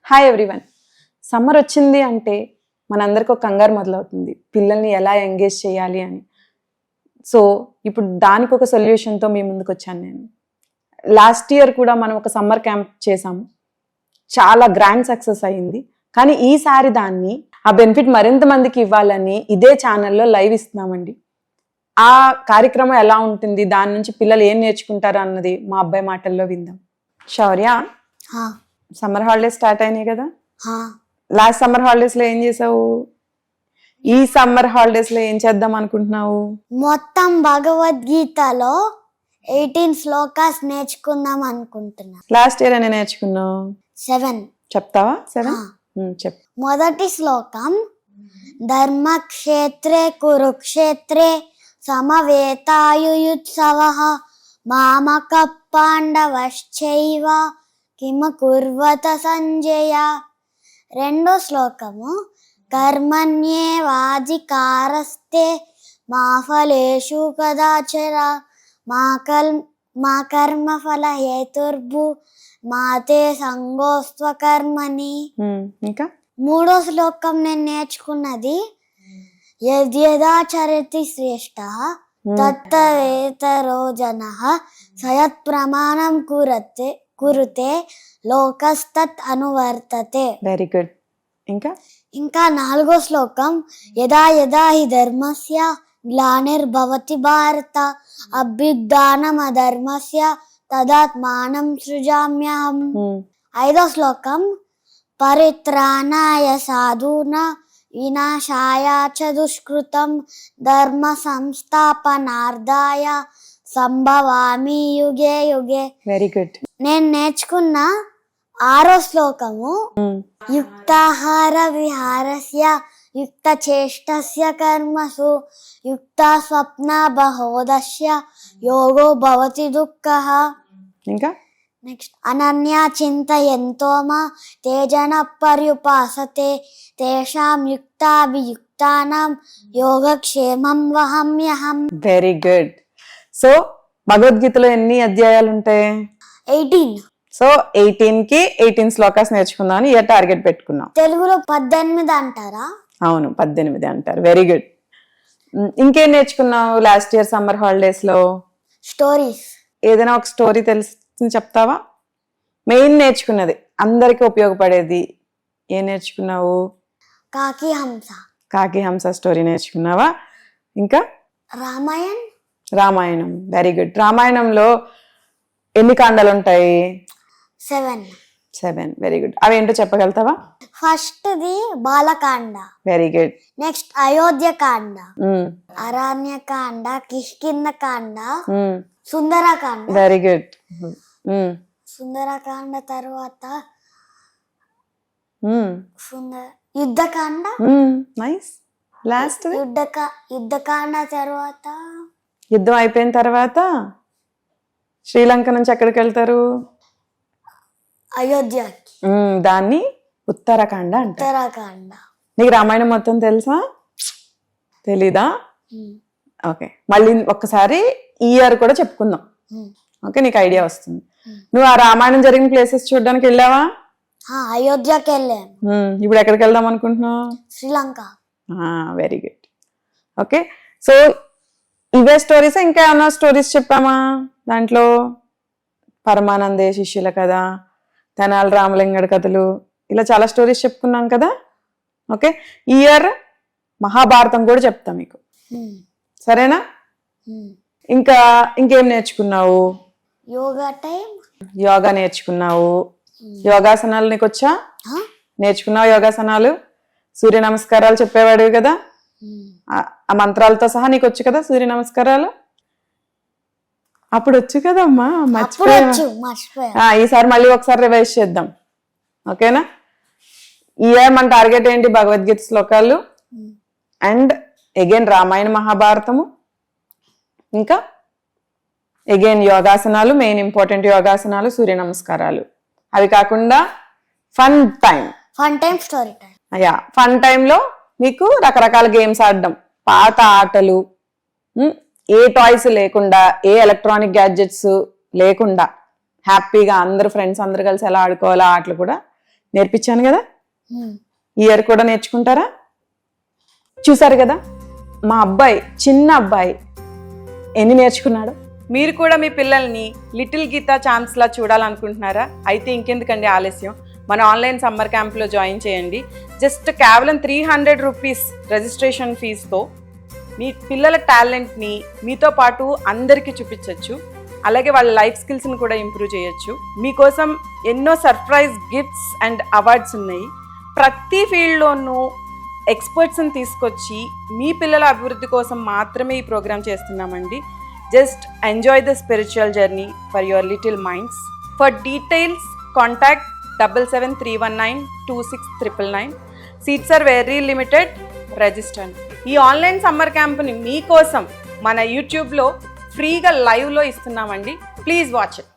Hi everyone. Summer వచ్చింది అంటే మనందరికి ఒక కంగారు మొదలవుతుంది, పిల్లల్ని ఎలా ఎంగేజ్ చేయాలి అని. సో ఇప్పుడు దానికి ఒక సొల్యూషన్తో మీ ముందుకు వచ్చాను నేను. లాస్ట్ ఇయర్ కూడా మనం ఒక సమ్మర్ క్యాంప్ చేసాము, చాలా గ్రాండ్ సక్సెస్ అయ్యింది. కానీ ఈసారి దాన్ని ఆ బెనిఫిట్ మరింత మందికి ఇవ్వాలని ఇదే ఛానల్లో లైవ్ ఇస్తున్నామండి. ఆ కార్యక్రమం ఎలా ఉంటుంది, దాని నుంచి పిల్లలు ఏం నేర్చుకుంటారు అన్నది మా అబ్బాయి మాటల్లో విందాం. శౌర్య, సమ్మర్ హాలిడేస్ స్టార్ట్ అయినాయి కదా. లాస్ట్ సమ్మర్ హాలిడేస్ లో ఏం చేసావు? ఈ సమ్మర్ హాలిడేస్ లో ఏం చేద్దాం అనుకుంటున్నావు? మొత్తం భగవద్గీతలో 18 శ్లోకాస్ నేర్చుకుందాం అనుకుంటున్నా. లాస్ట్ ఇయర్ అని నేర్చుకున్నావు? 7. చెప్తావా? 7 చెప్పు. మొదటి శ్లోకం, ధర్మక్షేత్రే కురుక్షేత్రే సమవేతాయుయుత్సవః మామక పాండవశ్చైవ కిమ కుర్వత సంజయ. రెండో శ్లోకము, కర్మణ్యేవాధికారస్తే మా ఫలేషు కదాచర మా కర్మ ఫల హేతుర్భు మాతే సంగోస్త్వ కర్మని. ఇంకా మూడో శ్లోకం నేను నేర్చుకున్నది, యద్యదాచరతి శ్రేష్ఠః తత్తవేతరో జనః సయత్ ప్రమాణం కురుతే లోకస్తత్ అనువర్తతే. Very good. ఇంకా నాలుగో శ్లోకం, యదా యదా హి ధర్మస్య గ్లానిర్భవతి భారత అభ్యుత్థానం అధర్మస్య తదాత్మానం సృజామ్యహం. ఐదో శ్లోకం, పరిత్రాణాయ సాధూనా వినాశాయ చ దుష్కృతం ధర్మ సంస్థాపనార్థాయ సంభవామి యుగే యుగే. Very good. నేను నేర్చుకున్న ఆరో శ్లోకము, యుక్తాహార విహారస్య యుక్త చేష్టస్య కర్మసు యుక్త స్వప్న బహోదస్య యోగో భవతి దుఃఖః. ఇంకా నెక్స్ట్, అనన్యా చింతయంతో మా తేజన పర్యుపాసతే తేషాం యుక్తాభియుక్తానాం యోగక్షేమం వహమ్యహం. Very good. సో భగవద్గీతలో ఎన్ని అధ్యాయాలు ఉంటాయి? 18. సో 18కి 18 శ్లోకాస్ నేర్చుకుందాం అని ఇయర్ టార్గెట్ పెట్టుకున్నాం. తెలుగులో 18 అంటారా? అవును, 18 అంటారు. Very good. ఇంకేం నేర్చుకున్నావు లాస్ట్ ఇయర్ సమ్మర్ హాలిడేస్ లో? స్టోరీస్. ఏదైనా ఒక స్టోరీ తెలిసి చెప్తావా? మెయిన్ నేర్చుకున్నది, అందరికి ఉపయోగపడేది ఏం నేర్చుకున్నావు? కాకి హంస స్టోరీ నేర్చుకున్నావా? ఇంకా రామాయణం. Very good. రామాయణంలో ఎన్ని కాండాలు ఉంటాయి? 7. Very good. అవి ఏంటో చెప్పగలుగుతావా? ఫస్ట్ది Bala Kanda. Very good. Next Ayodhya Kanda, Aranya Kanda, Kishkindha Kanda, Sundarakanda. Very good. Sundarakanda తర్వాత యుద్ధకాండ. నైస్. లాస్ట్ యుద్ధకాండ తర్వాత యుద్ధం అయిపోయిన తర్వాత శ్రీలంక నుంచి ఎక్కడికి వెళ్తారు? అయోధ్యకి. దాన్ని ఉత్తరాఖండ అంటారు. ఉత్తరాఖండ. నీకు రామాయణం మొత్తం తెలుసా? తెలీదా? ఓకే, మళ్ళీ ఒక్కసారి ఈ ఇయర్ కూడా చెప్పుకుందాం. ఓకే, నీకు ఐడియా వస్తుంది. నువ్వు ఆ రామాయణం జరిగిన ప్లేసెస్ చూడడానికి వెళ్ళావా? అయోధ్యకి వెళ్ళాను. ఇప్పుడు ఎక్కడికి వెళ్దాం అనుకుంటున్నావు? Sri Lanka. Very good. Okay, so ఇవే స్టోరీస్, ఇంకా ఏమన్నా స్టోరీస్ చెప్పామా దాంట్లో? పరమానందే శిష్యుల కథ, తెనాలి రామలింగడి కథలు, ఇలా చాలా స్టోరీస్ చెప్పుకున్నాం కదా. ఓకే, ఈ ఇయర్ మహాభారతం కూడా చెప్తా మీకు, సరేనా? ఇంకేం నేర్చుకున్నావు? యోగా నేర్చుకున్నావు. యోగాసనాలు నీకు వచ్చా? నేర్చుకున్నావు యోగాసనాలు. సూర్య నమస్కారాలు చెప్పేవాడివి కదా, ఆ మంత్రాలతో సహా నీకు వచ్చు కదా సూర్య నమస్కారాలు? అప్పుడు వచ్చు కదమ్మా, మర్చిపోయా. ఈసారి మళ్ళీ ఒకసారి రివైజ్ చేద్దాం, ఓకేనా? ఈ ఇయర్ మన టార్గెట్ ఏంటి? భగవద్గీత శ్లోకాలు అండ్ అగైన్ రామాయణ మహాభారతము, ఇంకా అగైన్ యోగాసనాలు, మెయిన్ ఇంపార్టెంట్ యోగాసనాలు, సూర్య నమస్కారాలు. అవి కాకుండా fun time story time. Fun టైంలో మీకు రకరకాల గేమ్స్ ఆడడం, పాత ఆటలు, ఏ టాయ్స్ లేకుండా, ఏ ఎలక్ట్రానిక్ గ్యాడ్జెట్స్ లేకుండా హ్యాపీగా అందరు ఫ్రెండ్స్ అందరు కలిసి ఎలా ఆడుకోవాలో ఆటలు కూడా నేర్పించాను కదా, హ్మ్. ఈ ఇయర్ కూడా నేర్చుకుంటారా? చూసారు కదా మా అబ్బాయి, చిన్న అబ్బాయి ఎన్ని నేర్చుకున్నాడు. మీరు కూడా మీ పిల్లల్ని లిటిల్ గీతా ఛాన్స్లా చూడాలనుకుంటున్నారా? అయితే ఇంకెందుకండి ఆలస్యం, మన ఆన్లైన్ సమ్మర్ క్యాంప్లో జాయిన్ చేయండి. జస్ట్ కేవలం 300 రూపీస్ రిజిస్ట్రేషన్ ఫీజుతో మీ పిల్లల టాలెంట్ని మీతో పాటు అందరికీ చూపించవచ్చు. అలాగే వాళ్ళ లైఫ్ స్కిల్స్ని కూడా ఇంప్రూవ్ చేయొచ్చు. మీకోసం ఎన్నో సర్ప్రైజ్ గిఫ్ట్స్ అండ్ అవార్డ్స్ ఉన్నాయి. ప్రతి ఫీల్డ్లోనూ ఎక్స్పర్ట్స్ని తీసుకొచ్చి మీ పిల్లల అభివృద్ధి కోసం మాత్రమే ఈ ప్రోగ్రామ్ చేస్తున్నామండి. Just enjoy the spiritual journey for your little minds. For details contact 7731926999. Seats are very limited. Register. ఈ ఆన్లైన్ సమ్మర్ క్యాంప్ని మీకోసం మన యూట్యూబ్లో ఫ్రీగా లైవ్లో ఇస్తున్నామండి. Please watch it.